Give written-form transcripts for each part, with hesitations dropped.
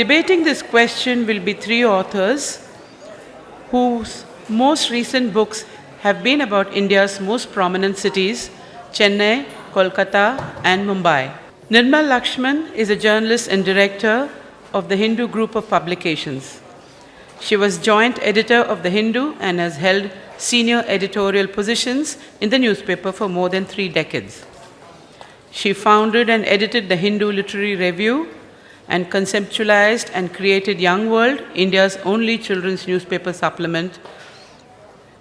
Debating this question will be three authors whose most recent books have been about India's most prominent cities, Chennai, Kolkata, and Mumbai. Nirmala Lakshman is a journalist and director of the Hindu group of publications. She was joint editor of the Hindu and has held senior editorial positions in the newspaper for more than 3 decades. She founded and edited the Hindu Literary Review and conceptualized and created Young World, India's only children's newspaper supplement.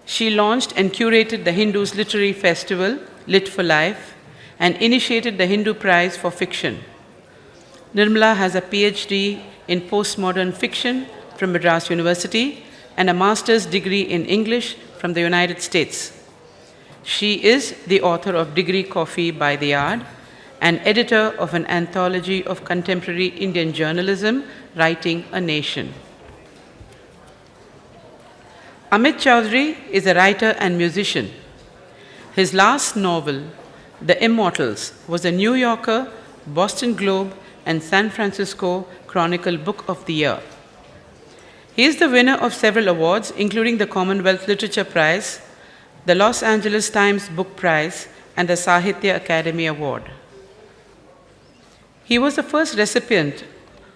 She launched and curated the Hindu's literary festival, Lit for Life, and initiated the Hindu Prize for Fiction. Nirmala has a PhD in postmodern fiction from Madras University and a master's degree in English from the United States. She is the author of Degree Coffee by the Yard and editor of an anthology of contemporary Indian journalism, Writing a Nation. Amit Chaudhuri is a writer and musician. His last novel, The Immortals, was a New Yorker, Boston Globe, and San Francisco Chronicle Book of the Year. He is the winner of several awards, including the Commonwealth Literature Prize, the Los Angeles Times Book Prize, and the Sahitya Academy Award. He was the first recipient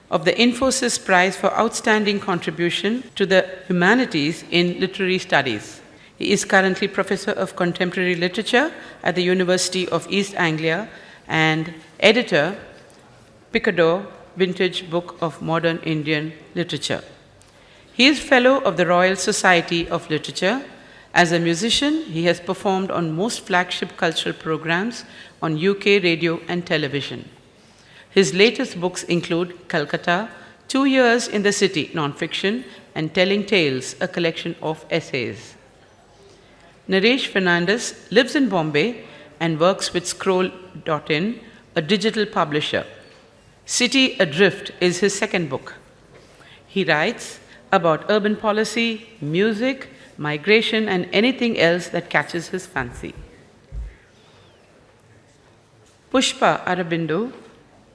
of the Infosys Prize for Outstanding Contribution to the Humanities in Literary Studies. He is currently Professor of Contemporary Literature at the University of East Anglia and editor, Picador, Vintage Book of Modern Indian Literature. He is Fellow of the Royal Society of Literature. As a musician, he has performed on most flagship cultural programs on UK radio and television. His latest books include Calcutta, 2 Years in the City, nonfiction, and Telling Tales, a collection of essays. Naresh Fernandes lives in Bombay and works with Scroll.in, a digital publisher. City Adrift is his second book. He writes about urban policy, music, migration, and anything else that catches his fancy. Pushpa Arabindoo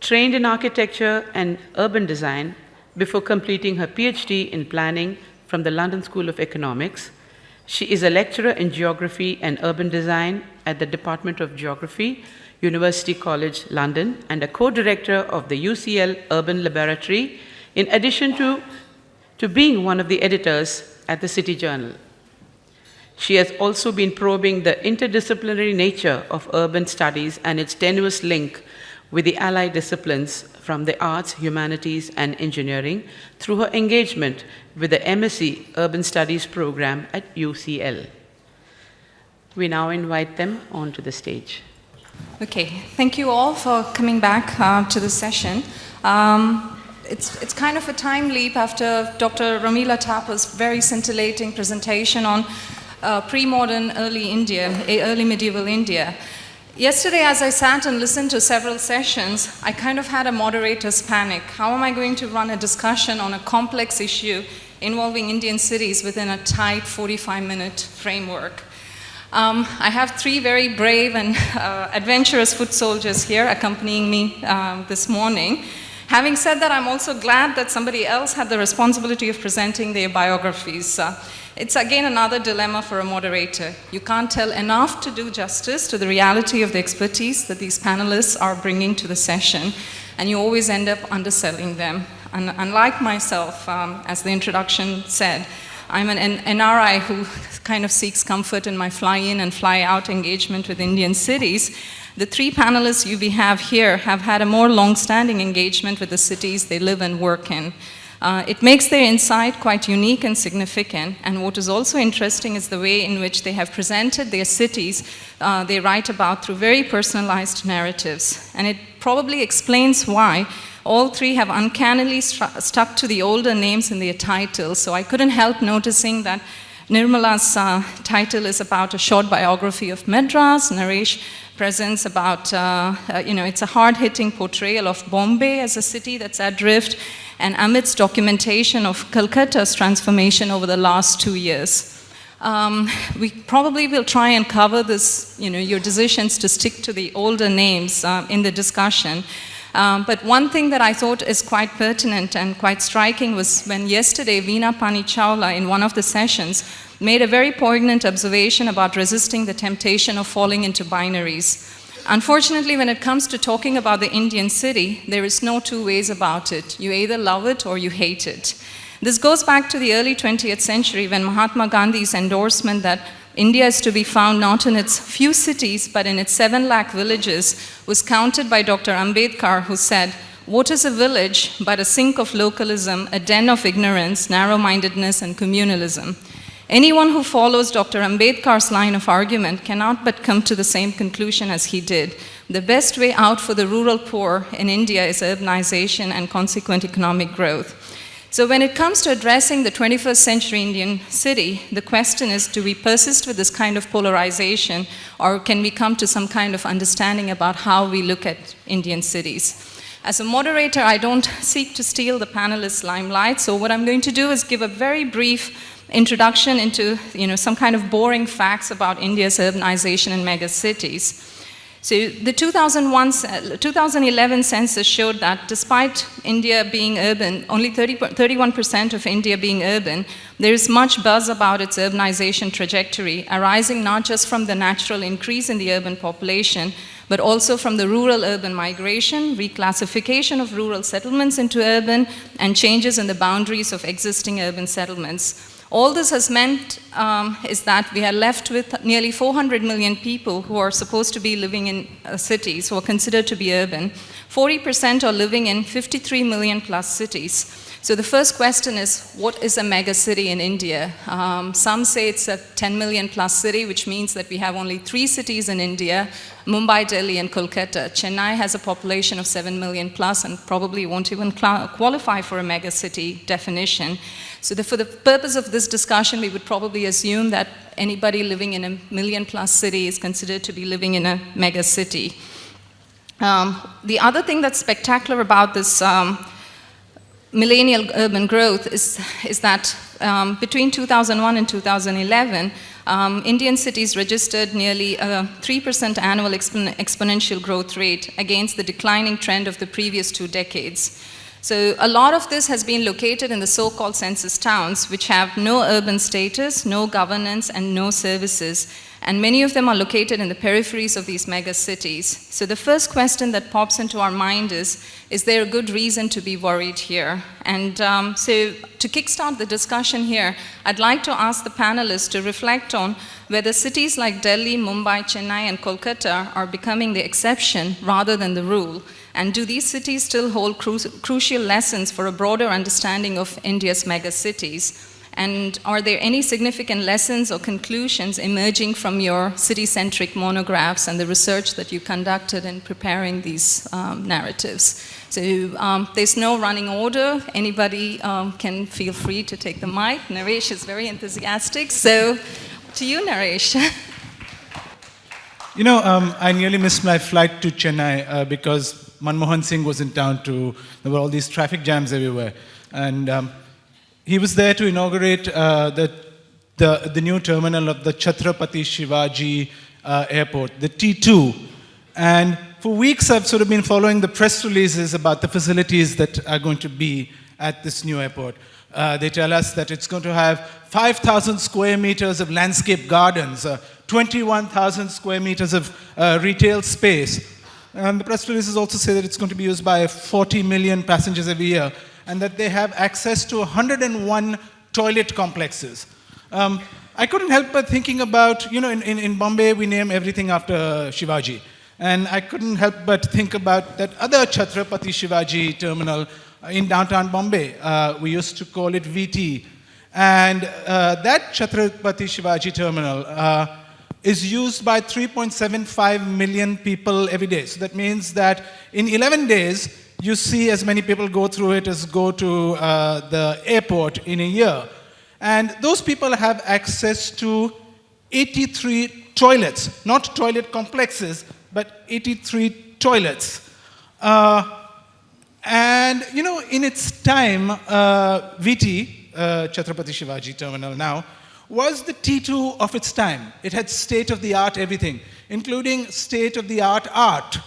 trained in architecture and urban design before completing her PhD in planning from the London School of Economics. She is a lecturer in geography and urban design at the Department of Geography, University College London, and a co-director of the UCL Urban Laboratory, in addition to being one of the editors at the City Journal. She has also been probing the interdisciplinary nature of urban studies and its tenuous link with the allied disciplines from the arts, humanities, and engineering through her engagement with the MSc Urban Studies program at UCL. We now invite them onto the stage. Okay, thank you all for coming back to the session. It's kind of a time leap after Dr. Ramila Thapar's very scintillating presentation on pre-modern early medieval India. Yesterday, as I sat and listened to several sessions, I kind of had a moderator's panic. How am I going to run a discussion on a complex issue involving Indian cities within a tight 45-minute framework? I have 3 very brave and adventurous foot soldiers here accompanying me this morning. Having said that, I'm also glad that somebody else had the responsibility of presenting their biographies. It's again another dilemma for a moderator. You can't tell enough to do justice to the reality of the expertise that these panelists are bringing to the session, and you always end up underselling them. And unlike myself, as the introduction said, I'm an NRI who kind of seeks comfort in my fly-in and fly-out engagement with Indian cities. The 3 panelists we have here have had a more long-standing engagement with the cities they live and work in. It makes their insight quite unique and significant, and what is also interesting is the way in which they have presented their cities they write about through very personalized narratives. And it probably explains why all 3 have uncannily stuck to the older names in their titles. So I couldn't help noticing that Nirmala's title is about a short biography of Madras. Naresh presents about, it's a hard-hitting portrayal of Bombay as a city that's adrift, and Amit's documentation of Calcutta's transformation over the last 2 years. We probably will try and cover this, your decisions to stick to the older names in the discussion. But one thing that I thought is quite pertinent and quite striking was when yesterday Veena Pani Chawla in one of the sessions made a very poignant observation about resisting the temptation of falling into binaries. Unfortunately, when it comes to talking about the Indian city, there is no two ways about it. You either love it or you hate it. This goes back to the early 20th century when Mahatma Gandhi's endorsement that India is to be found not in its few cities but in its 7 lakh villages was countered by Dr. Ambedkar, who said, "What is a village but a sink of localism, a den of ignorance, narrow-mindedness and communalism?" Anyone who follows Dr. Ambedkar's line of argument cannot but come to the same conclusion as he did. The best way out for the rural poor in India is urbanization and consequent economic growth. So when it comes to addressing the 21st century Indian city, the question is, do we persist with this kind of polarization, or can we come to some kind of understanding about how we look at Indian cities? As a moderator, I don't seek to steal the panelists' limelight, so what I'm going to do is give a very brief introduction into some kind of boring facts about India's urbanization and megacities. So the 2011 census showed that despite India being urban, only 31% of India being urban, there is much buzz about its urbanization trajectory, arising not just from the natural increase in the urban population, but also from the rural-urban migration, reclassification of rural settlements into urban, and changes in the boundaries of existing urban settlements. All this has meant is that we are left with nearly 400 million people who are supposed to be living in cities, who are considered to be urban. 40% are living in 53 million plus cities. So the first question is, what is a mega city in India? Some say it's a 10 million plus city, which means that we have only 3 cities in India, Mumbai, Delhi, and Kolkata. Chennai has a population of 7 million plus and probably won't even qualify for a mega city definition. So for the purpose of this discussion, we would probably assume that anybody living in a million plus city is considered to be living in a mega city. The other thing that's spectacular about this millennial urban growth is that between 2001 and 2011, Indian cities registered nearly a 3% annual exponential growth rate against the declining trend of the previous 2 decades. So a lot of this has been located in the so-called census towns, which have no urban status, no governance, and no services. And many of them are located in the peripheries of these mega cities. So the first question that pops into our mind is there a good reason to be worried here? And so to kickstart the discussion here, I'd like to ask the panelists to reflect on whether cities like Delhi, Mumbai, Chennai, and Kolkata are becoming the exception rather than the rule. And do these cities still hold crucial lessons for a broader understanding of India's megacities? And are there any significant lessons or conclusions emerging from your city-centric monographs and the research that you conducted in preparing these narratives? So there's no running order. Anybody can feel free to take the mic. Naresh is very enthusiastic. So to you, Naresh. I nearly missed my flight to Chennai because Manmohan Singh was in town too. There were all these traffic jams everywhere. And he was there to inaugurate the new terminal of the Chhatrapati Shivaji airport, the T2. And for weeks I've sort of been following the press releases about the facilities that are going to be at this new airport. They tell us that it's going to have 5,000 square meters of landscape gardens, 21,000 square meters of retail space. And the press releases also say that it's going to be used by 40 million passengers every year, and that they have access to 101 toilet complexes. I couldn't help but thinking about, in Bombay we name everything after Shivaji. And I couldn't help but think about that other Chhatrapati Shivaji terminal in downtown Bombay. We used to call it VT. And that Chhatrapati Shivaji terminal is used by 3.75 million people every day. So that means that in 11 days, you see as many people go through it as go to the airport in a year. And those people have access to 83 toilets, not toilet complexes, but 83 toilets. And, in its time, VT, Chhatrapati Shivaji Terminal now, was the T2 of its time. It had state-of-the-art everything, including state-of-the-art art.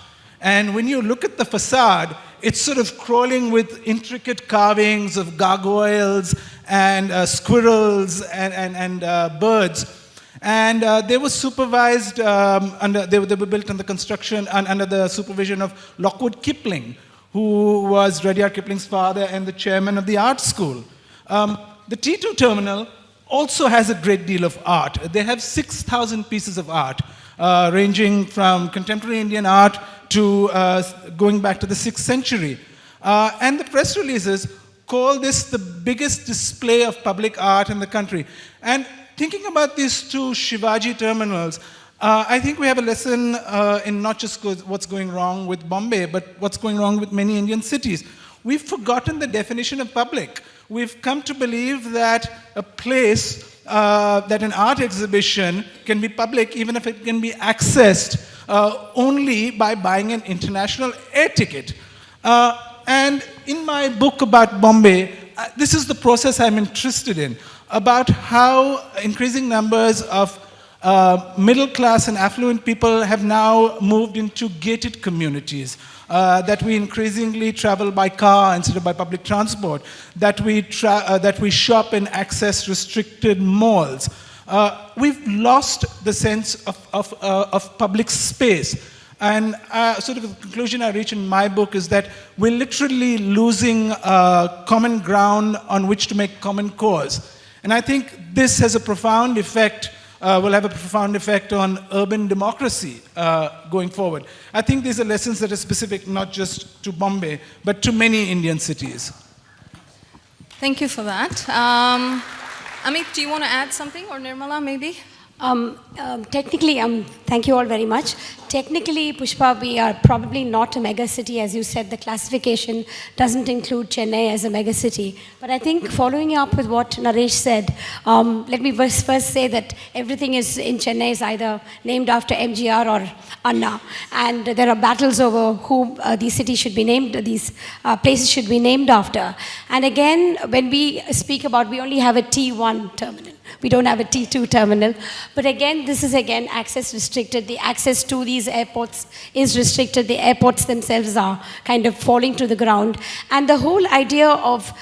And when you look at the facade, it's sort of crawling with intricate carvings of gargoyles and squirrels and birds. And they were supervised, they were built under construction and under the supervision of Lockwood Kipling, who was Rudyard Kipling's father and the chairman of the art school. The T2 terminal also has a great deal of art. They have 6,000 pieces of art, ranging from contemporary Indian art to going back to the 6th century. And the press releases call this the biggest display of public art in the country. And thinking about these two Shivaji terminals, I think we have a lesson in not just what's going wrong with Bombay, but what's going wrong with many Indian cities. We've forgotten the definition of public. We've come to believe that a place, that an art exhibition can be public even if it can be accessed only by buying an international air ticket. And in my book about Bombay, this is the process I'm interested in, about how increasing numbers of middle class and affluent people have now moved into gated communities, that we increasingly travel by car instead of by public transport, that we shop in access restricted malls. We've lost the sense of public space. And sort of the conclusion I reach in my book is that we're literally losing common ground on which to make common cause. And I think this has a profound effect, will have a profound effect on urban democracy going forward. I think these are lessons that are specific not just to Bombay, but to many Indian cities. Thank you for that. Amit, do you want to add something, or Nirmala maybe? Technically, thank you all very much. Technically, Pushpa, we are probably not a mega city. As you said, the classification doesn't include Chennai as a mega city. But I think following up with what Naresh said, let me first say that everything is in Chennai is either named after MGR or Anna. And there are battles over who these cities should be named, these places should be named after. And again, when we speak about, we only have a T1 terminal. We don't have a T2 terminal. But again, this is again access restricted. The access to these airports is restricted. The airports themselves are kind of falling to the ground. And the whole idea of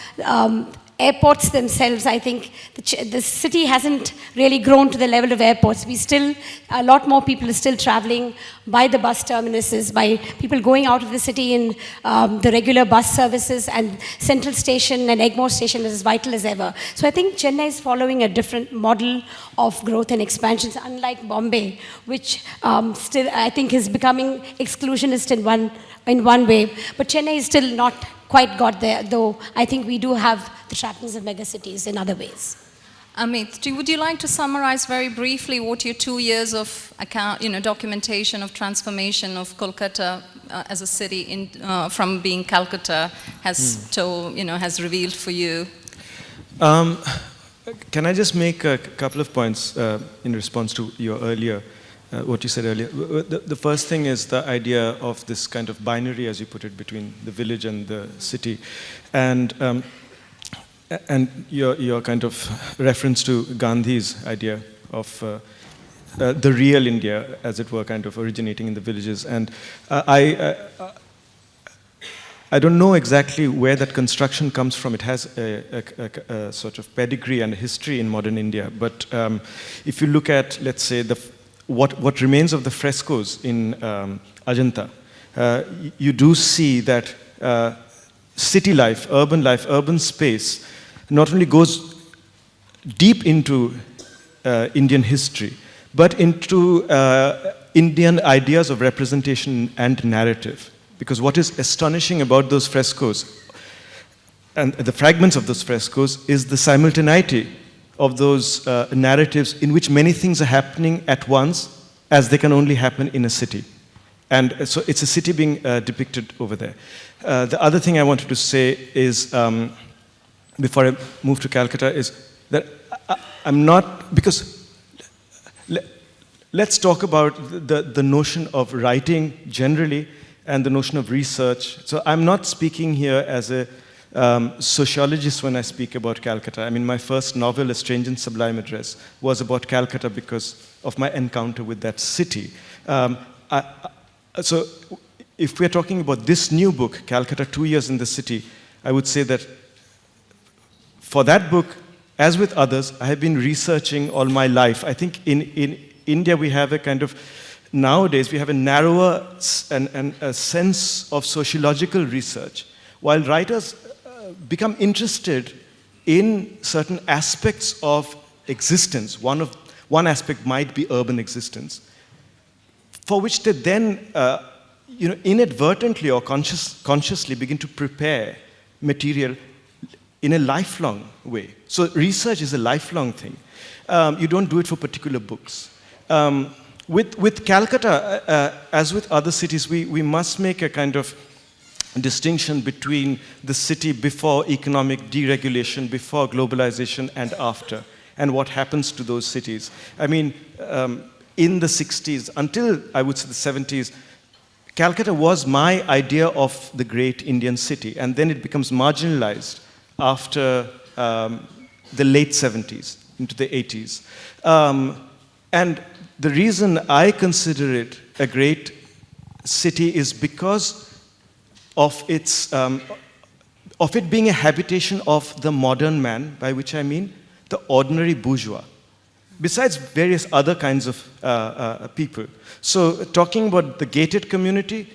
airports themselves, I think the city hasn't really grown to the level of airports. A lot more people are still traveling by the bus terminuses, by people going out of the city in the regular bus services, and Central Station and Egmore Station is as vital as ever. So I think Chennai is following a different model of growth and expansions, unlike Bombay, which still I think is becoming exclusionist in one way. But Chennai is still not quite got there, though I think we do have the trappings of megacities in other ways. Amit, would you like to summarize very briefly what your 2 years of documentation of transformation of Kolkata as a city from being Calcutta has revealed for you? Can I just make a couple of points in response to your earlier what you said earlier? The first thing is the idea of this kind of binary, as you put it, between the village and the city. And your kind of reference to Gandhi's idea of the real India, as it were, kind of originating in the villages. And I don't know exactly where that construction comes from. It has a sort of pedigree and history in modern India. But if you look at, let's say, what remains of the frescoes in Ajanta, you do see that city life, urban space, not only goes deep into Indian history, but into Indian ideas of representation and narrative. Because what is astonishing about those frescoes, and the fragments of those frescoes, is the simultaneity of those narratives in which many things are happening at once, as they can only happen in a city. And so it's a city being depicted over there. The other thing I wanted to say is, before I move to Calcutta, is that I'm not, because let's talk about the notion of writing generally and the notion of research. So I'm not speaking here as a sociologist when I speak about Calcutta. I mean, my first novel, A Strange and Sublime Address, was about Calcutta because of my encounter with that city. So if we're talking about this new book, Calcutta, 2 Years in the City, I would say that for that book, as with others, I have been researching all my life. I think in India we have a kind of, nowadays we have a narrower and a sense of sociological research, while writers become interested in certain aspects of existence. One aspect might be urban existence, for which they then inadvertently or consciously begin to prepare material in a lifelong way. So research is a lifelong thing. You don't do it for particular books. With Calcutta, as with other cities, we must make a kind of distinction between the city before economic deregulation, before globalization, and after, and what happens to those cities. I mean, in the 60s, until I would say the 70s, Calcutta was my idea of the great Indian city, and then it becomes marginalized after the late 70s, into the 80s. And the reason I consider it a great city is because of its, of it being a habitation of the modern man, by which I mean the ordinary bourgeois, besides various other kinds of people. So talking about the gated community,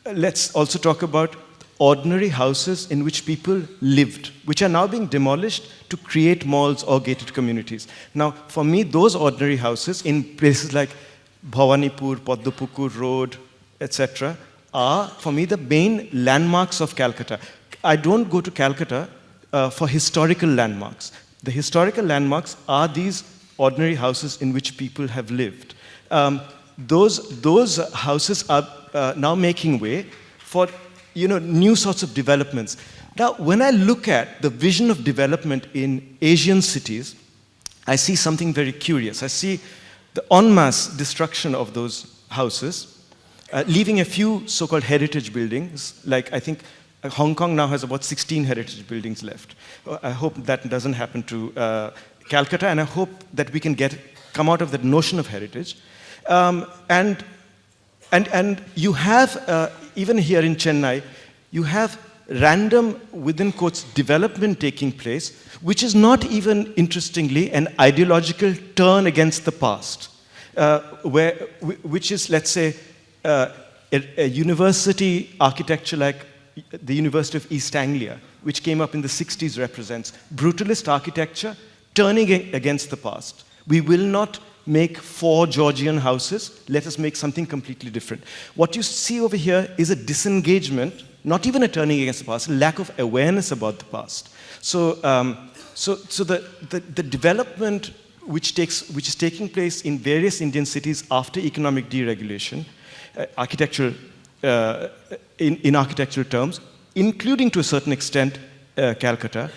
let's also talk about ordinary houses in which people lived, which are now being demolished to create malls or gated communities. Now, for me, those ordinary houses in places like Bhawanipur, Padmapukur Road, etc., are, for me, the main landmarks of Calcutta. I don't go to Calcutta for historical landmarks. The historical landmarks are these ordinary houses in which people have lived. Those houses are now making way for new sorts of developments. Now, when I look at the vision of development in Asian cities, I see something very curious. I see the en masse destruction of those houses, leaving a few so-called heritage buildings, like I think Hong Kong now has about 16 heritage buildings left. I hope that doesn't happen to Calcutta, and I hope that we can come out of that notion of heritage. And you have, even here in Chennai, you have random, within quotes, development taking place, which is not even, interestingly, an ideological turn against the past, which is, let's say, a university architecture like the University of East Anglia, which came up in the 60s, represents brutalist architecture turning against the past. We will not make 4 Georgian houses, let us make something completely different. What you see over here is a disengagement, not even a turning against the past, a lack of awareness about the past. So, the development which is taking place in various Indian cities after economic deregulation, in architectural terms, including to a certain extent Calcutta,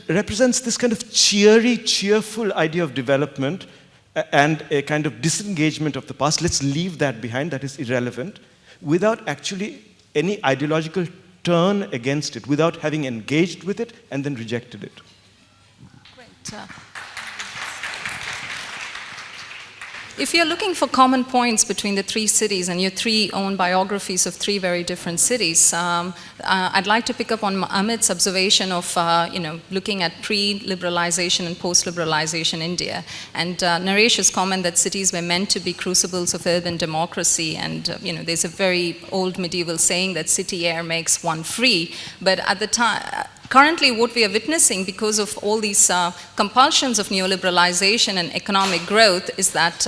represents this kind of cheerful idea of development and a kind of disengagement of the past. Let's leave that behind, that is irrelevant, without actually any ideological turn against it, without having engaged with it and then rejected it. Great. If you're looking for common points between the 3 cities and your 3 own biographies of 3 very different cities, I'd like to pick up on Amit's observation of looking at pre-liberalization and post-liberalization India, and Naresh's comment that cities were meant to be crucibles of urban democracy, and there's a very old medieval saying that city air makes one free, but at the time, currently, what we are witnessing, because of all these compulsions of neoliberalization and economic growth, is that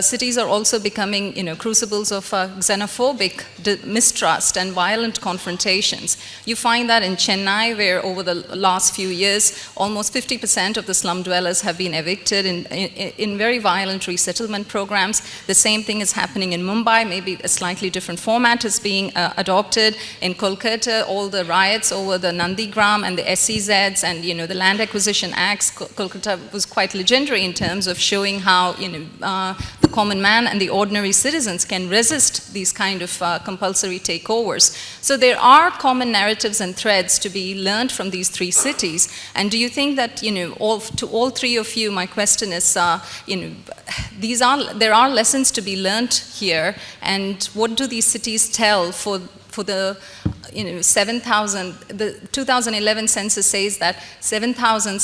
cities are also becoming, crucibles of xenophobic mistrust and violent confrontations. You find that in Chennai, where over the last few years, almost 50% of the slum dwellers have been evicted in very violent resettlement programs. The same thing is happening in Mumbai. Maybe a slightly different format is being adopted. In Kolkata, all the riots over the the Nandigram and the SEZs and, the Land Acquisition Acts, Kolkata was quite legendary in terms of showing how, the common man and the ordinary citizens can resist these kind of compulsory takeovers. So there are common narratives and threads to be learned from these three cities. And do you think that, to all three of you, my question is, there are lessons to be learned here, and what do these cities tell for the 7,000, the 2011 census says that 7,000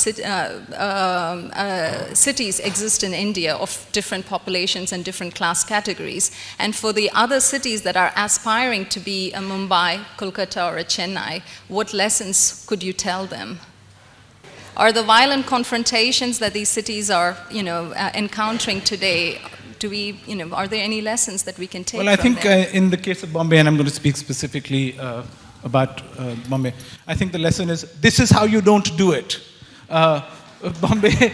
cities exist in India of different populations and different class categories. And for the other cities that are aspiring to be a Mumbai, Kolkata, or a Chennai, what lessons could you tell them? Are the violent confrontations that these cities are, encountering today, are there any lessons that we can take? Well, I from think them? In the case of Bombay, and I'm going to speak specifically about Bombay, I think the lesson is, this is how you don't do it. Bombay,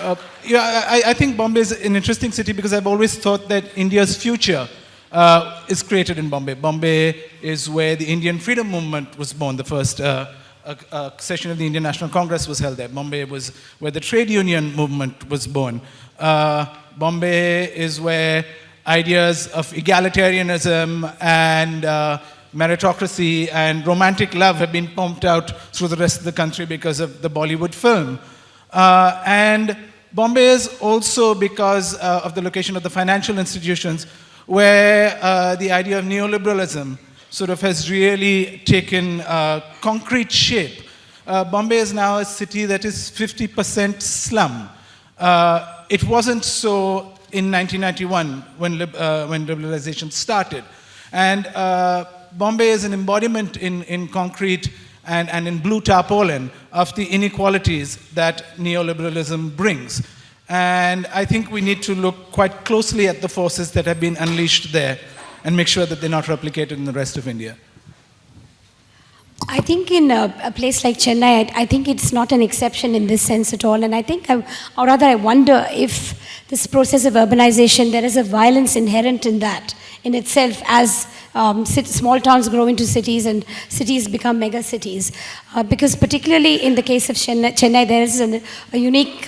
I think Bombay is an interesting city because I've always thought that India's future is created in Bombay. Bombay is where the Indian freedom movement was born. The first session of the Indian National Congress was held there. Bombay was where the trade union movement was born. Bombay is where ideas of egalitarianism and meritocracy and romantic love have been pumped out through the rest of the country because of the Bollywood film. And Bombay is also because of the location of the financial institutions where the idea of neoliberalism sort of has really taken concrete shape. Bombay is now a city that is 50% slum. It wasn't so in 1991 when liberalization started. And Bombay is an embodiment in concrete and in blue tarpaulin of the inequalities that neoliberalism brings. And I think we need to look quite closely at the forces that have been unleashed there and make sure that they're not replicated in the rest of India. I think in a place like Chennai, I think it's not an exception in this sense at all. And I think, or rather I wonder if this process of urbanization, there is a violence inherent in that, in itself, as small towns grow into cities and cities become mega cities. Because particularly in the case of Chennai, there is a unique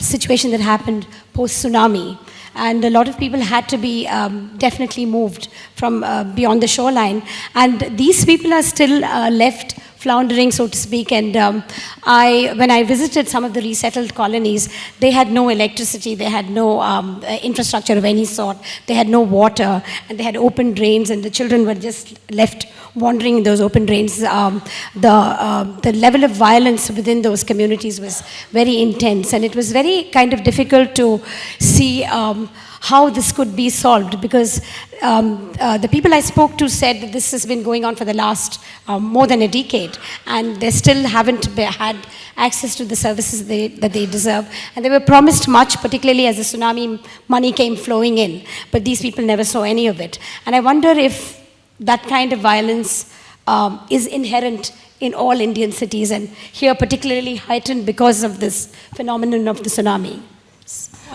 situation that happened post-tsunami. And a lot of people had to be definitely moved from beyond the shoreline. And these people are still left floundering, so to speak. And when I visited some of the resettled colonies, they had no electricity, they had no infrastructure of any sort, they had no water, and they had open drains, and the children were just left wandering in those open drains. The level of violence within those communities was very intense, and it was very kind of difficult to see how this could be solved, because the people I spoke to said that this has been going on for the last more than a decade, and they still haven't had access to the services that they deserve. And they were promised much, particularly as the tsunami money came flowing in, but these people never saw any of it. And I wonder if that kind of violence is inherent in all Indian cities, and here particularly heightened because of this phenomenon of the tsunami.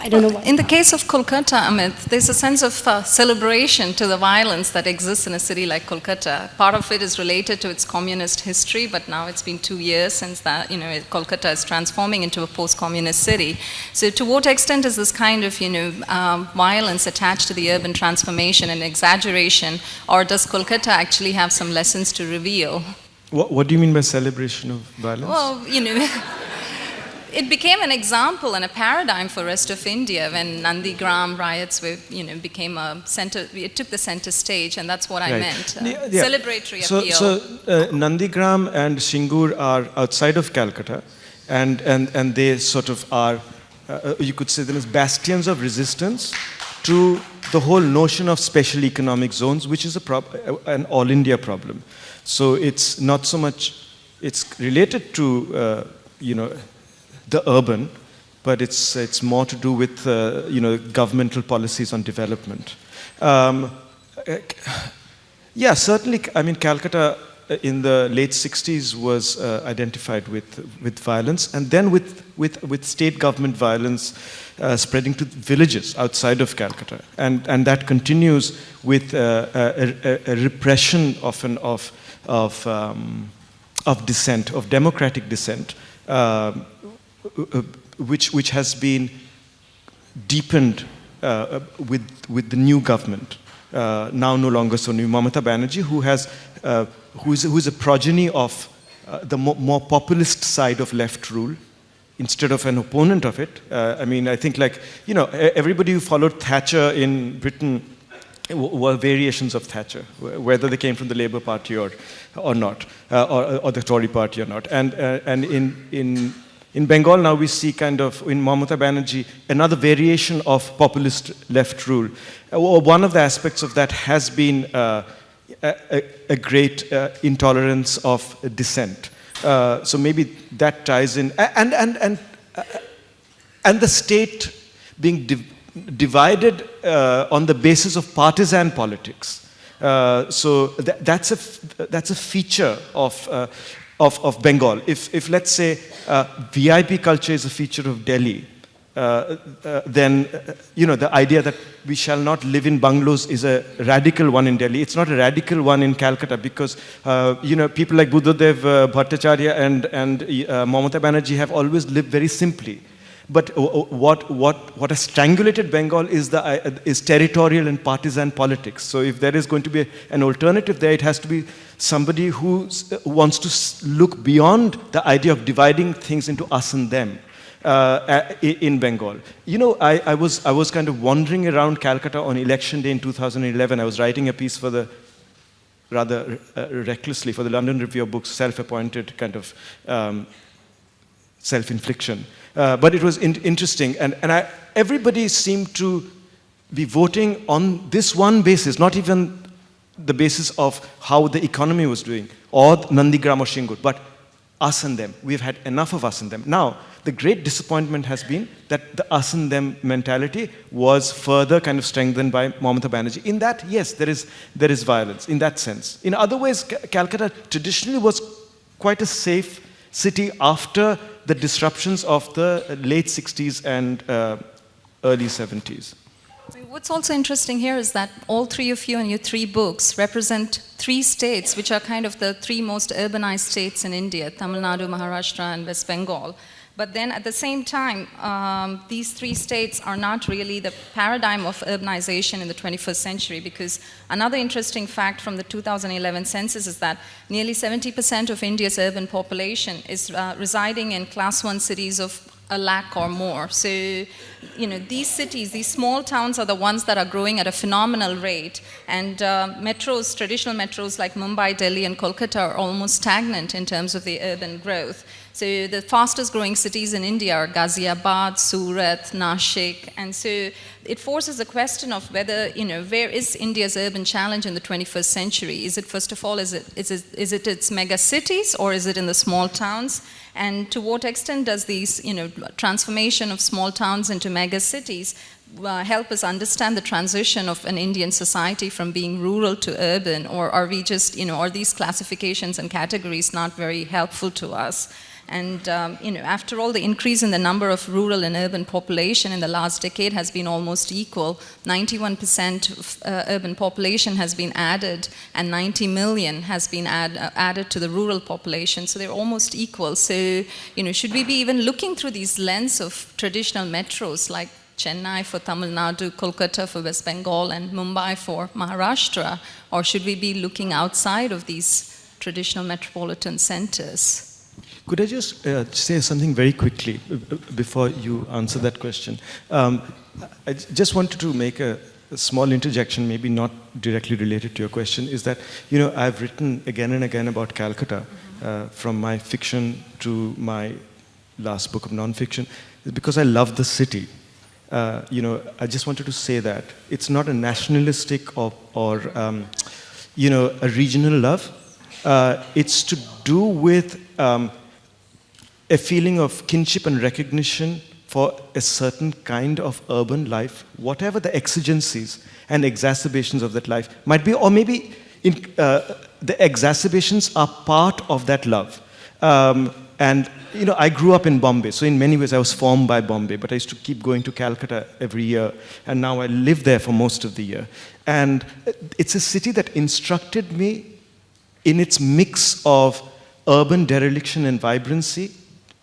I don't know what. In the case of Kolkata, Amit, there's a sense of celebration to the violence that exists in a city like Kolkata. Part of it is related to its communist history, but now it's been 2 years since that, Kolkata is transforming into a post-communist city. So to what extent is this kind of, violence attached to the urban transformation and exaggeration, or does Kolkata actually have some lessons to reveal? What do you mean by celebration of violence? Well, it became an example and a paradigm for rest of India when Nandigram riots became a center. It took the center stage, and that's what I meant. Celebratory appeal. So Nandigram and Singur are outside of Calcutta, and they sort of are, you could say, them as bastions of resistance to the whole notion of special economic zones, which is an all India problem. So it's not so much, it's related to, the urban, but it's more to do with governmental policies on development. Yeah, certainly. I mean, Calcutta in the late 60s was identified with violence, and then with state government violence spreading to villages outside of Calcutta, and that continues with a repression often of dissent, of democratic dissent, which has been deepened with the new government. Now no longer so new, Mamata Banerjee, who is a progeny of the more populist side of left rule, instead of an opponent of it. I mean, I think everybody who followed Thatcher in Britain were variations of Thatcher, whether they came from the Labour Party or not, or the Tory Party or not. And in Bengal now we see kind of, in Mamata Banerjee, another variation of populist left rule. One of the aspects of that has been a great intolerance of dissent. So maybe that ties in, and the state being divided on the basis of partisan politics. So that's a feature of Bengal. If let's say VIP culture is a feature of Delhi, then the idea that we shall not live in bungalows is a radical one in Delhi. It's not a radical one in Calcutta, because people like Buddhadev Bhattacharya and Mamata Banerjee have always lived very simply. But what has strangulated Bengal is territorial and partisan politics. So if there is going to be an alternative there, it has to be somebody who wants to look beyond the idea of dividing things into us and them. In Bengal. I was kind of wandering around Calcutta on election day in 2011. I was writing a piece for rather recklessly, for the London Review of Books, self-appointed kind of self-infliction. But it was interesting, and everybody seemed to be voting on this one basis, not even the basis of how the economy was doing, or Nandigram or Shingur, but us and them. We've had enough of us and them. Now, the great disappointment has been that the us and them mentality was further kind of strengthened by Mamata Banerjee. In that, yes, there is violence, in that sense. In other ways, Calcutta traditionally was quite a safe city after the disruptions of the late 60s and early 70s. What's also interesting here is that all three of you and your three books represent three states which are kind of the three most urbanized states in India, Tamil Nadu, Maharashtra, and West Bengal. But then at the same time, these three states are not really the paradigm of urbanization in the 21st century, because another interesting fact from the 2011 census is that nearly 70% of India's urban population is residing in class 1 cities of 1 lakh or more. So, these cities, these small towns are the ones that are growing at a phenomenal rate. And metros, traditional metros like Mumbai, Delhi, and Kolkata are almost stagnant in terms of the urban growth. So the fastest growing cities in India are Ghaziabad, Surat, Nashik, and so it forces the question of whether, where is India's urban challenge in the 21st century? Is it, first of all, is it its mega cities, or is it in the small towns? And to what extent does these, transformation of small towns into mega cities help us understand the transition of an Indian society from being rural to urban, or are we just, are these classifications and categories not very helpful to us? And after all, the increase in the number of rural and urban population in the last decade has been almost equal. 91% of urban population has been added, and 90 million has been added to the rural population. So they're almost equal. So, should we be even looking through these lens of traditional metros like Chennai for Tamil Nadu, Kolkata for West Bengal, and Mumbai for Maharashtra? Or should we be looking outside of these traditional metropolitan centers? Could I just say something very quickly before you answer that question? I just wanted to make a small interjection, maybe not directly related to your question, is that, I've written again and again about Calcutta, from my fiction to my last book of non-fiction, because I love the city. I just wanted to say that. It's not a nationalistic or a regional love. It's to do with a feeling of kinship and recognition for a certain kind of urban life, whatever the exigencies and exacerbations of that life might be, or maybe the exacerbations are part of that love. And I grew up in Bombay, so in many ways I was formed by Bombay, but I used to keep going to Calcutta every year, and now I live there for most of the year. And it's a city that instructed me in its mix of urban dereliction and vibrancy,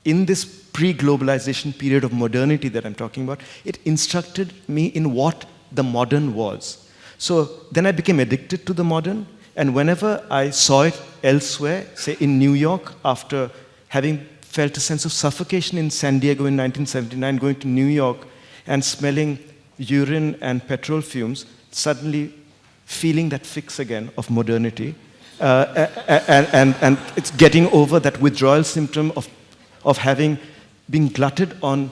in this pre-globalization period of modernity that I'm talking about, it instructed me in what the modern was. So then I became addicted to the modern, and whenever I saw it elsewhere, say in New York, after having felt a sense of suffocation in San Diego in 1979, going to New York and smelling urine and petrol fumes, suddenly feeling that fix again of modernity, and it's getting over that withdrawal symptom of having been glutted on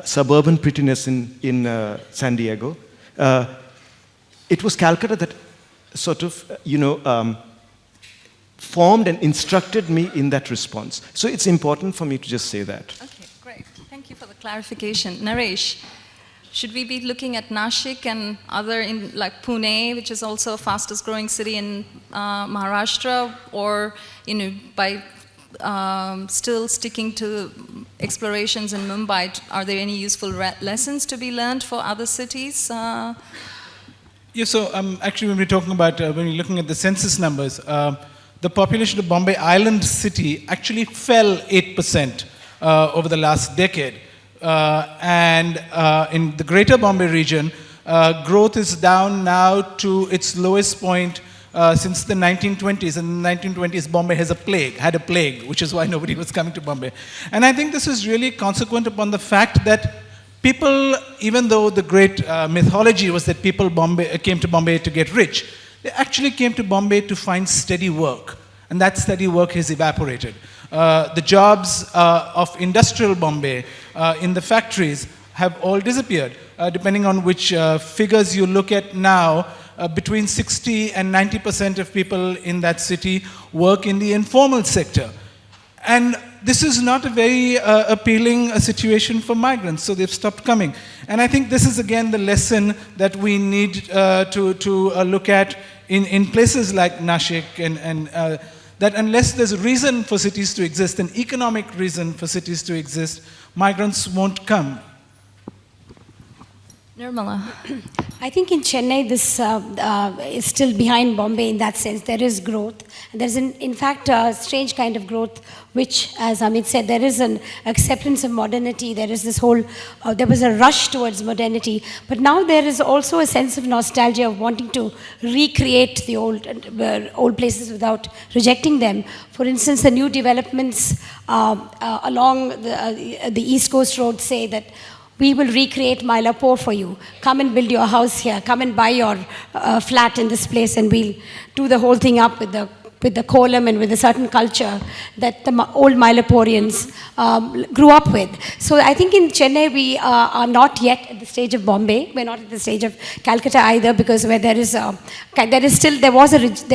suburban prettiness in San Diego. It was Calcutta that sort of, formed and instructed me in that response. So it's important for me to just say that. Okay, great. Thank you for the clarification. Naresh, should we be looking at Nashik and other, like Pune, which is also a fastest growing city in Maharashtra, or by still sticking to explorations in Mumbai? Are there any useful lessons to be learned for other cities? Yeah, so actually when we're talking about, when we're looking at the census numbers, the population of Bombay Island City actually fell 8% over the last decade. And in the greater Bombay region, growth is down now to its lowest point since the 1920s. In the 1920s, Bombay had a plague, which is why nobody was coming to Bombay. And I think this is really consequent upon the fact that people, even though the great mythology was that people came to Bombay to get rich, they actually came to Bombay to find steady work. And that steady work has evaporated. The jobs of industrial Bombay in the factories have all disappeared. Depending on which figures you look at now, between 60 and 90% of people in that city work in the informal sector. And this is not a very appealing situation for migrants, so they've stopped coming. And I think this is again the lesson that we need to look at in places like Nashik, and that unless there's a reason for cities to exist, an economic reason for cities to exist, migrants won't come. Nirmala. I think in Chennai, this is still behind Bombay in that sense. There is growth. There's, in fact, a strange kind of growth, which, as Amit said, there is an acceptance of modernity. There is this whole, there was a rush towards modernity. But now there is also a sense of nostalgia of wanting to recreate the old places without rejecting them. For instance, the new developments along the East Coast Road say that we will recreate Mylapore for you. Come and build your house here. Come and buy your flat in this place, and we'll do the whole thing up with the kolam and with a certain culture that the old Mylaporeans grew up with. So I think in Chennai we are not yet at the stage of Bombay. We're not at the stage of Calcutta either, because where there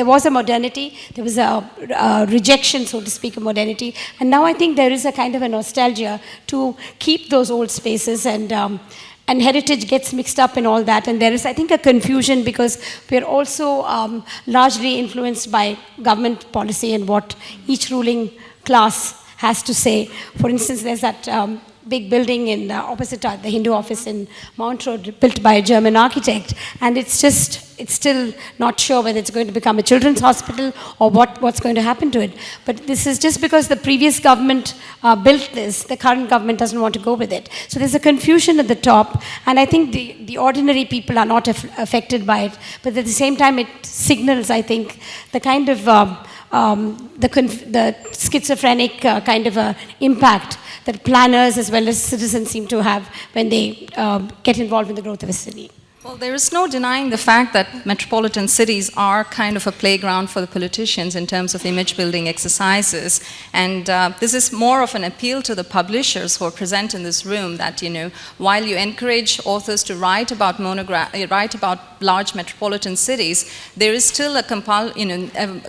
was a modernity, there was a rejection, so to speak, of modernity, and now I think there is a kind of a nostalgia to keep those old spaces, and heritage gets mixed up in all that. And there is, I think, a confusion because we're also largely influenced by government policy and what each ruling class has to say. For instance, there's that big building in opposite the Hindu office in Mount Road, built by a German architect, and it's still not sure whether it's going to become a children's hospital or what's going to happen to it. But this is just because the previous government built this, the current government doesn't want to go with it. So there's a confusion at the top, and I think the ordinary people are not affected by it, but at the same time it signals, I think, the kind of the schizophrenic kind of impact that planners as well as citizens seem to have when they get involved in the growth of a city. Well, there is no denying the fact that metropolitan cities are kind of a playground for the politicians in terms of image building exercises. And this is more of an appeal to the publishers who are present in this room that, while you encourage authors to write about large metropolitan cities, there is still a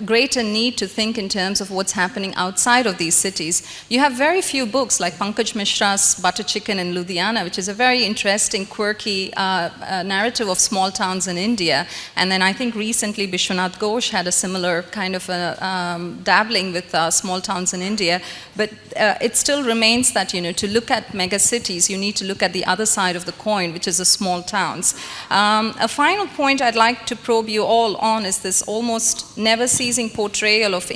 greater need to think in terms of what's happening outside of these cities. You have very few books like Pankaj Mishra's Butter Chicken in Ludhiana, which is a very interesting, quirky narrative narrative of small towns in India. And then I think recently Bishwanath Ghosh had a similar kind of dabbling with small towns in India. But it still remains that, to look at mega cities, you need to look at the other side of the coin, which is the small towns. A final point I'd like to probe you all on is this almost never-ceasing portrayal of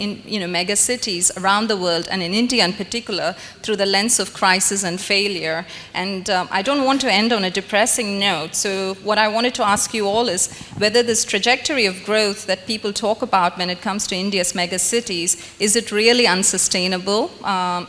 mega cities around the world, and in India in particular, through the lens of crisis and failure. And I don't want to end on a depressing note, so what I wanted to ask you all is whether this trajectory of growth that people talk about when it comes to India's mega cities, is it really unsustainable?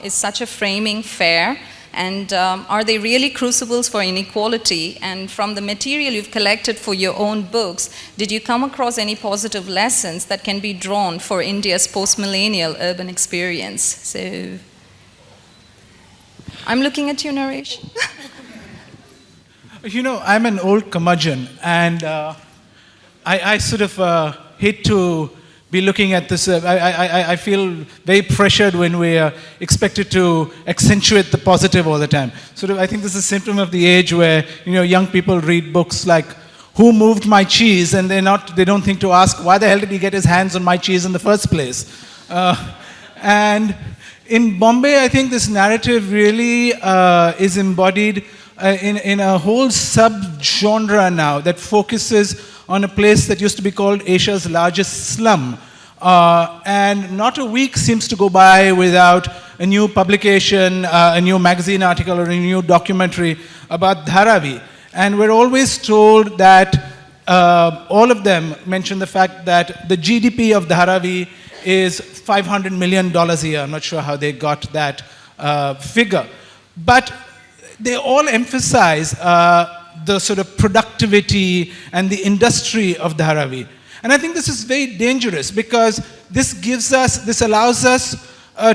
Is such a framing fair? And are they really crucibles for inequality? And from the material you've collected for your own books, did you come across any positive lessons that can be drawn for India's post-millennial urban experience? So, I'm looking at you, Naresh. I'm an old curmudgeon, and I sort of hate to be looking at this. I feel very pressured when we are expected to accentuate the positive all the time. Sort of, I think this is a symptom of the age where young people read books like "Who Moved My Cheese?" and they don't think to ask why the hell did he get his hands on my cheese in the first place. And in Bombay, I think this narrative really is embodied in a whole sub-genre now that focuses on a place that used to be called Asia's largest slum. And not a week seems to go by without a new publication, a new magazine article, or a new documentary about Dharavi. And we're always told that all of them mention the fact that the GDP of Dharavi is $500 million a year. I'm not sure how they got that figure. But they all emphasize the sort of productivity and the industry of Dharavi. And I think this is very dangerous because this allows us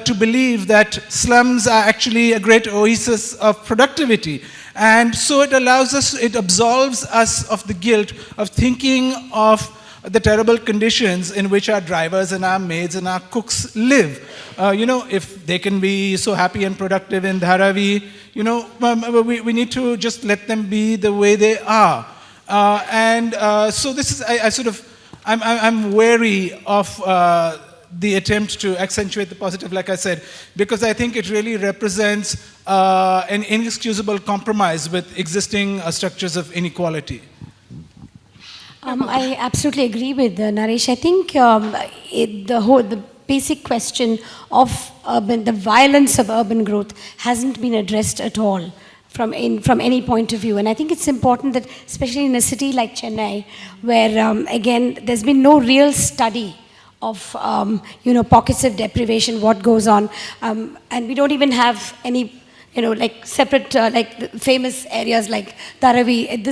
to believe that slums are actually a great oasis of productivity. And so it absolves us of the guilt of thinking of the terrible conditions in which our drivers and our maids and our cooks live. If they can be so happy and productive in Dharavi, we need to just let them be the way they are. So this is, I'm wary of the attempt to accentuate the positive, like I said, because I think it really represents an inexcusable compromise with existing structures of inequality. I absolutely agree with Naresh. I think the basic question of the violence of urban growth hasn't been addressed at all from any point of view. And I think it's important that, especially in a city like Chennai, where again there's been no real study of pockets of deprivation, what goes on, and we don't even have any like separate, like famous areas like Dharavi.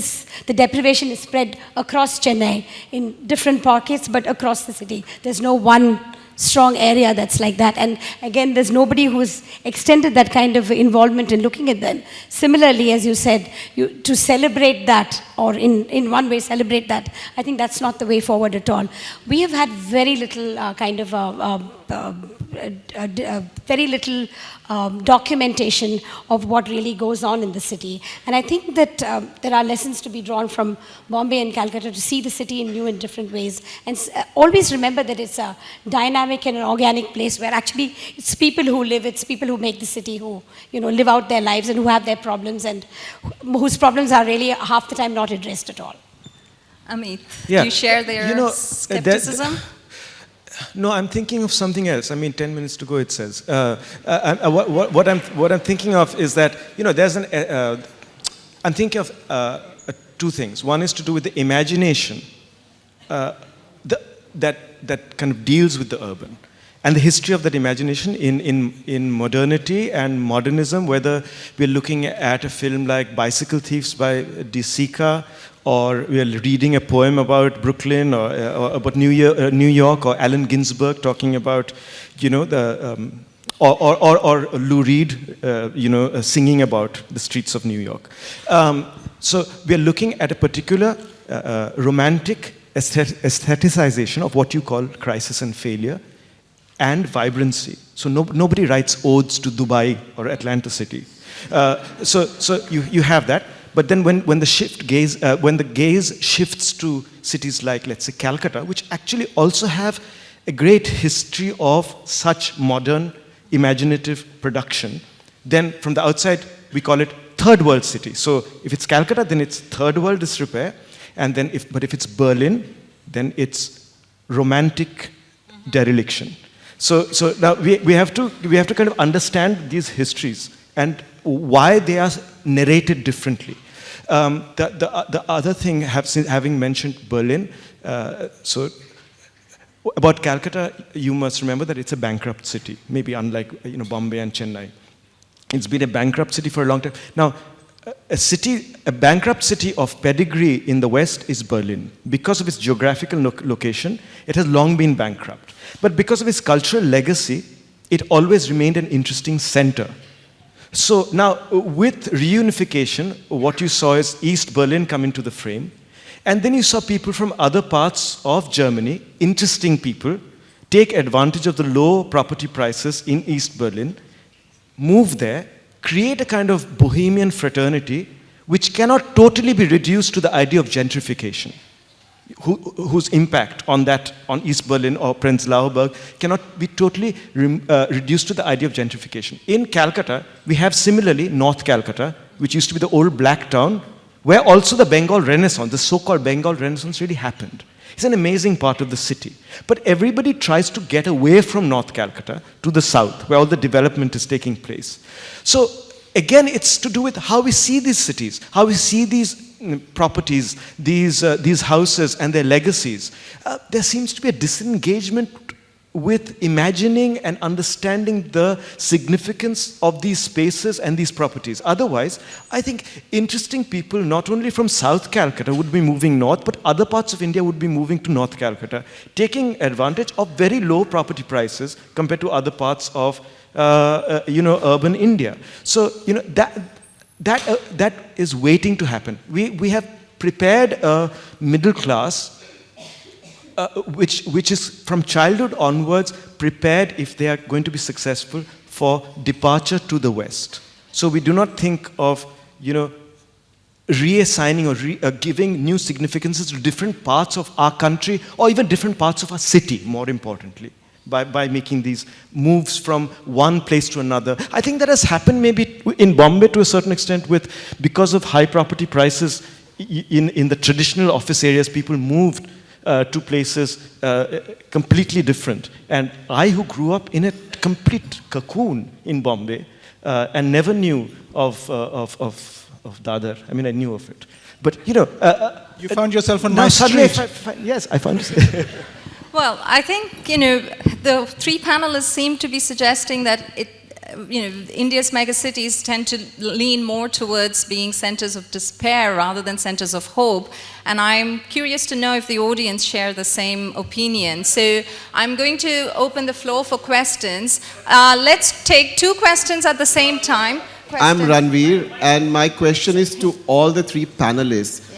The deprivation is spread across Chennai in different pockets, but across the city. There's no one strong area that's like that. And again, there's nobody who's extended that kind of involvement in looking at them. Similarly, as you said, to celebrate that, or in one way celebrate that, I think that's not the way forward at all. We have had very little very little documentation of what really goes on in the city. And I think that there are lessons to be drawn from Bombay and Calcutta to see the city in new and different ways. And always remember that it's a dynamic and an organic place where actually it's people who live, it's people who make the city, who live out their lives and who have their problems, and whose problems are really half the time not addressed at all. Amit, do you share their skepticism? No, I'm thinking of something else. 10 minutes to go, it says. What I'm thinking of is that, there's I'm thinking of two things. One is to do with the imagination that kind of deals with the urban, and the history of that imagination in modernity and modernism, whether we're looking at a film like Bicycle Thieves by Disika, or we are reading a poem about Brooklyn, or about New York, or Allen Ginsberg talking about, or Lou Reed, singing about the streets of New York. So we are looking at a particular romantic aestheticization of what you call crisis and failure and vibrancy. So nobody writes odes to Dubai or Atlanta City. So you have that. But then when the gaze shifts to cities like, let's say, Calcutta, which actually also have a great history of such modern, imaginative production, then from the outside, we call it third world city. So if it's Calcutta, then it's third world disrepair. And then if it's Berlin, then it's romantic dereliction. So now we have to kind of understand these histories and why they are narrated differently. The other thing, having mentioned Berlin, so about Calcutta, you must remember that it's a bankrupt city, maybe unlike Bombay and Chennai. It's been a bankrupt city for a long time. Now, a bankrupt city of pedigree in the West is Berlin. Because of its geographical location, it has long been bankrupt. But because of its cultural legacy, it always remained an interesting center. So now, with reunification, what you saw is East Berlin come into the frame. And then you saw people from other parts of Germany, interesting people, take advantage of the low property prices in East Berlin, move there, create a kind of bohemian fraternity which cannot totally be reduced to the idea of gentrification, whose impact on East Berlin or Prenzlauer Berg cannot be totally reduced to the idea of gentrification. In Calcutta, we have similarly North Calcutta, which used to be the old black town, where also the Bengal Renaissance, the so-called Bengal Renaissance, really happened. It's an amazing part of the city. But everybody tries to get away from North Calcutta to the south, where all the development is taking place. So again, it's to do with how we see these cities, how we see these properties, these houses and their legacies. There seems to be a disengagement with imagining and understanding the significance of these spaces and these properties. Otherwise, I think interesting people, not only from South Calcutta, would be moving north, but other parts of India would be moving to North Calcutta, taking advantage of very low property prices compared to other parts of urban India. So that is waiting to happen. We have prepared a middle class which is from childhood onwards prepared, if they are going to be successful, for departure to the West. So we do not think of, reassigning or giving new significances to different parts of our country or even different parts of our city, more importantly, by making these moves from one place to another. I think that has happened maybe in Bombay to a certain extent because of high property prices in the traditional office areas, people moved to places completely different. And I, who grew up in a complete cocoon in Bombay and never knew of Dadar. I mean, I knew of it. But, you found yourself on my suddenly street. yes, I found it. Well, I think, the three panelists seem to be suggesting that India's megacities tend to lean more towards being centers of despair rather than centers of hope. And I'm curious to know if the audience share the same opinion. So I'm going to open the floor for questions. Let's take 2 questions at the same time. I'm Ranveer, and my question is to all the 3 panelists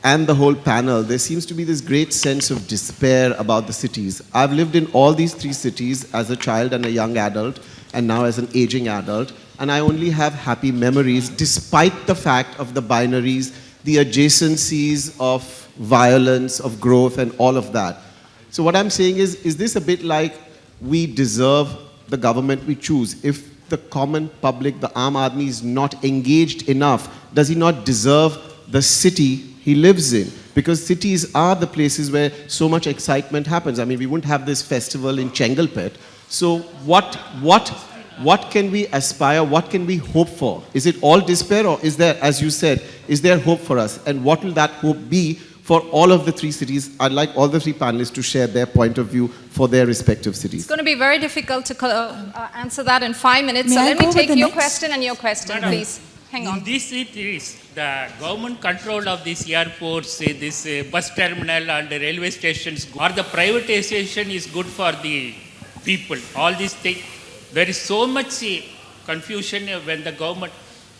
and the whole panel. There seems to be this great sense of despair about the cities. I've lived in all these 3 cities as a child and a young adult, and now as an aging adult, and I only have happy memories despite the fact of the binaries, the adjacencies of violence, of growth, and all of that. So what I'm saying is this a bit like we deserve the government we choose? If the common public, the Aam Aadmi, is not engaged enough, does he not deserve the city he lives in? Because cities are the places where so much excitement happens. I mean, we wouldn't have this festival in Chengalpet. So what can we aspire? What can we hope for? Is it all despair, or is there, as you said, is there hope for us? And what will that hope be for all of the 3 cities? I'd like all the 3 panelists to share their point of view for their respective cities. It's going to be very difficult to answer that in 5 minutes. So let me take your question and your question, please. Hang on. In these cities, the government control of these airports, this bus terminal and railway stations, or the privatization is good for the people. All these things, there is so much confusion when the government.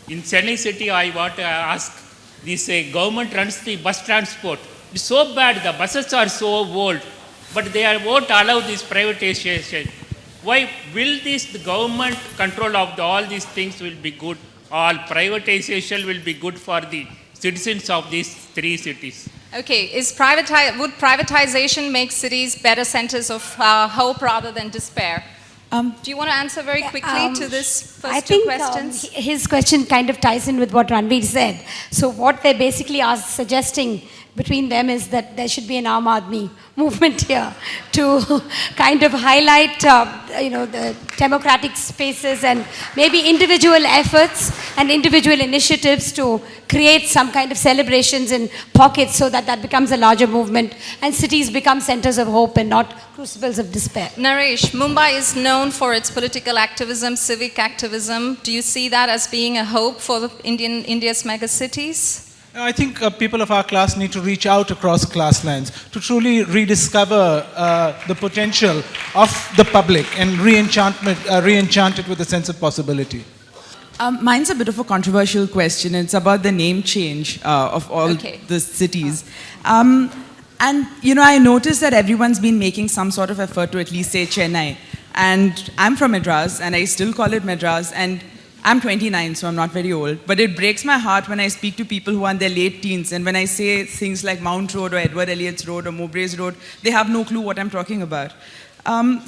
In Chennai city, I want to ask, this government runs the bus transport. It's so bad, the buses are so old, but they won't allow this privatization. Why will the government control of all these things will be good? All privatization will be good for the citizens of these three cities. Okay, would privatization make cities better centers of hope rather than despair? Do you want to answer very quickly to this I first two think questions? his question kind of ties in with what Ranveer said. So what they basically are suggesting between them is that there should be an Aam Aadmi movement here to kind of highlight, the democratic spaces and maybe individual efforts and individual initiatives to create some kind of celebrations in pockets so that that becomes a larger movement and cities become centers of hope and not crucibles of despair. Naresh, Mumbai is known for its political activism, civic activism. Do you see that as being a hope for India's megacities? I think people of our class need to reach out across class lines to truly rediscover the potential of the public and re-enchant it with a sense of possibility. Mine's a bit of a controversial question. It's about the name change of all the cities. And, I noticed that everyone's been making some sort of effort to at least say Chennai. And I'm from Madras, and I still call it Madras. And I'm 29, so I'm not very old. But it breaks my heart when I speak to people who are in their late teens, and when I say things like Mount Road or Edward Elliot's Road or Mowbray's Road, they have no clue what I'm talking about.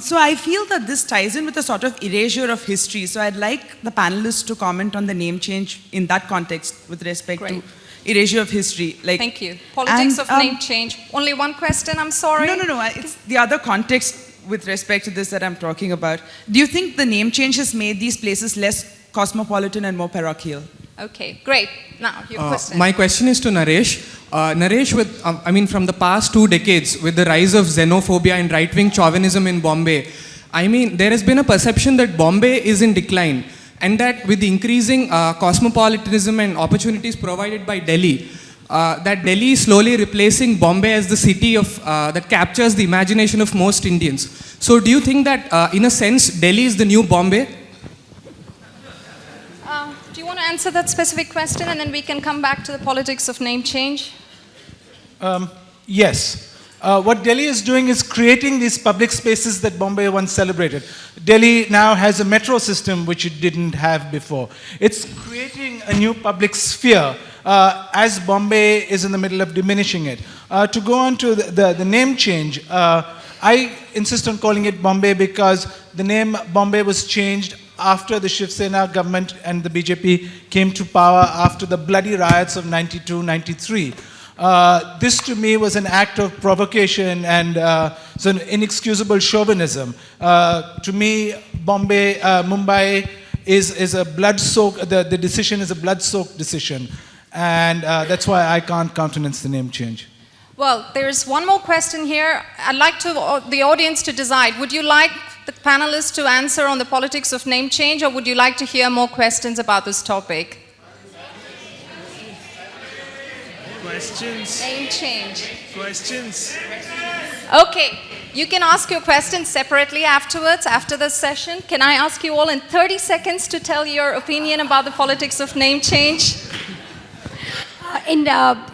So I feel that this ties in with a sort of erasure of history. So I'd like the panelists to comment on the name change in that context with respect to erasure of history. Thank you. Politics of name change. Only one question, I'm sorry. No. It's the other context with respect to this that I'm talking about. Do you think the name change has made these places less cosmopolitan and more parochial? Okay, great. Now, your question. My question is to Naresh. Naresh, from the past 2 decades, with the rise of xenophobia and right-wing chauvinism in Bombay, there has been a perception that Bombay is in decline, and that with the increasing cosmopolitanism and opportunities provided by Delhi, that Delhi is slowly replacing Bombay as the city that captures the imagination of most Indians. So do you think that, in a sense, Delhi is the new Bombay? Do you want to answer that specific question, and then we can come back to the politics of name change? Yes. What Delhi is doing is creating these public spaces that Bombay once celebrated. Delhi now has a metro system which it didn't have before. It's creating a new public sphere as Bombay is in the middle of diminishing it. To go on to the name change, I insist on calling it Bombay because the name Bombay was changed after the Shiv Sena government and the BJP came to power after the bloody riots of 92-93. This to me was an act of provocation and it's an inexcusable chauvinism. To me, Mumbai is a blood-soaked, the decision is a blood-soaked decision. And that's why I can't countenance the name change. Well, there's one more question here. I'd like the audience to decide. Would you like the panelists to answer on the politics of name change, or would you like to hear more questions about this topic? Questions. Name change. Questions. Okay, you can ask your questions separately afterwards, after the session. Can I ask you all in 30 seconds to tell your opinion about the politics of name change?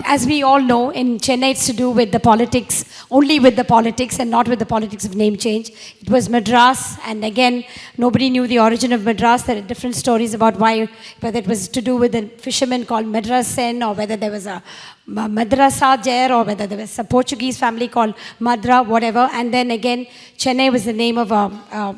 As we all know, in Chennai it's to do with the politics, only with the politics and not with the politics of name change. It was Madras, and again, nobody knew the origin of Madras. There are different stories about whether it was to do with a fisherman called Madras Sen, or whether there was a Madrasa there, or whether there was a Portuguese family called Madra, whatever. And then again, Chennai was the name of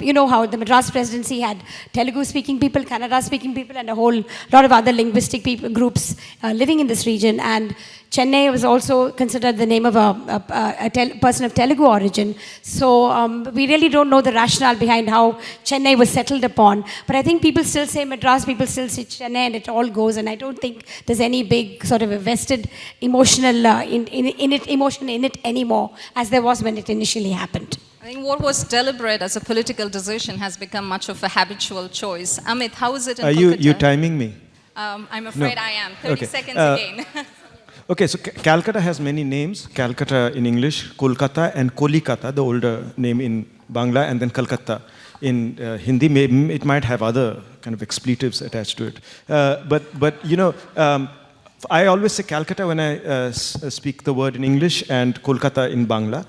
you know how the Madras presidency had Telugu-speaking people, Kannada-speaking people, and a whole lot of other linguistic groups living in this region. And Chennai was also considered the name of a person of Telugu origin. So we really don't know the rationale behind how Chennai was settled upon. But I think people still say Madras, people still say Chennai, and it all goes. And I don't think there's any big sort of a vested emotional emotion in it anymore, as there was when it initially happened. I think what was deliberate as a political decision has become much of a habitual choice. Amit, how is it in Kolkata? Are you timing me? I'm afraid I am. 30 seconds again. Okay, so Calcutta has many names. Calcutta in English, Kolkata and Kolikata, the older name in Bangla, and then Calcutta in Hindi. It might have other kind of expletives attached to it. But you know, I always say Calcutta when I speak the word in English and Kolkata in Bangla.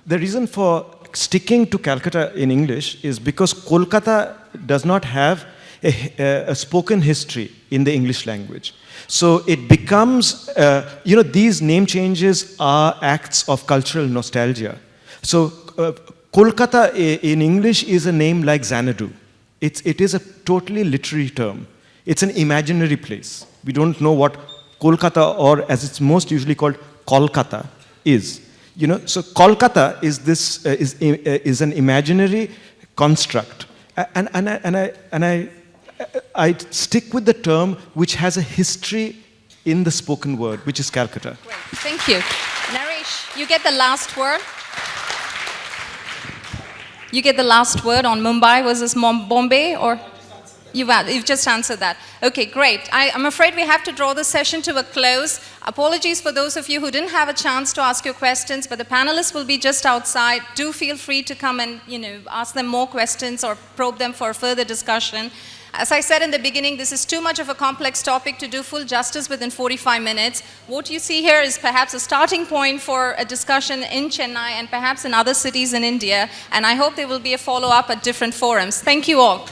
The reason for sticking to Calcutta in English is because Kolkata does not have a spoken history in the English language. So it becomes, these name changes are acts of cultural nostalgia. So Kolkata in English is a name like Xanadu. It is a totally literary term. It's an imaginary place. We don't know what Kolkata, or as it's most usually called, Kolkata, is. So Kolkata is this is an imaginary construct, and I stick with the term which has a history in the spoken word, which is Calcutta. Great, thank you. Naresh, you get the last word. You get the last word on Mumbai versus Bombay, or you've just answered that. Okay, great. I'm afraid we have to draw the session to a close. Apologies for those of you who didn't have a chance to ask your questions, but the panelists will be just outside. Do feel free to come and ask them more questions or probe them for further discussion. As I said in the beginning, this is too much of a complex topic to do full justice within 45 minutes. What you see here is perhaps a starting point for a discussion in Chennai and perhaps in other cities in India, and I hope there will be a follow-up at different forums. Thank you all.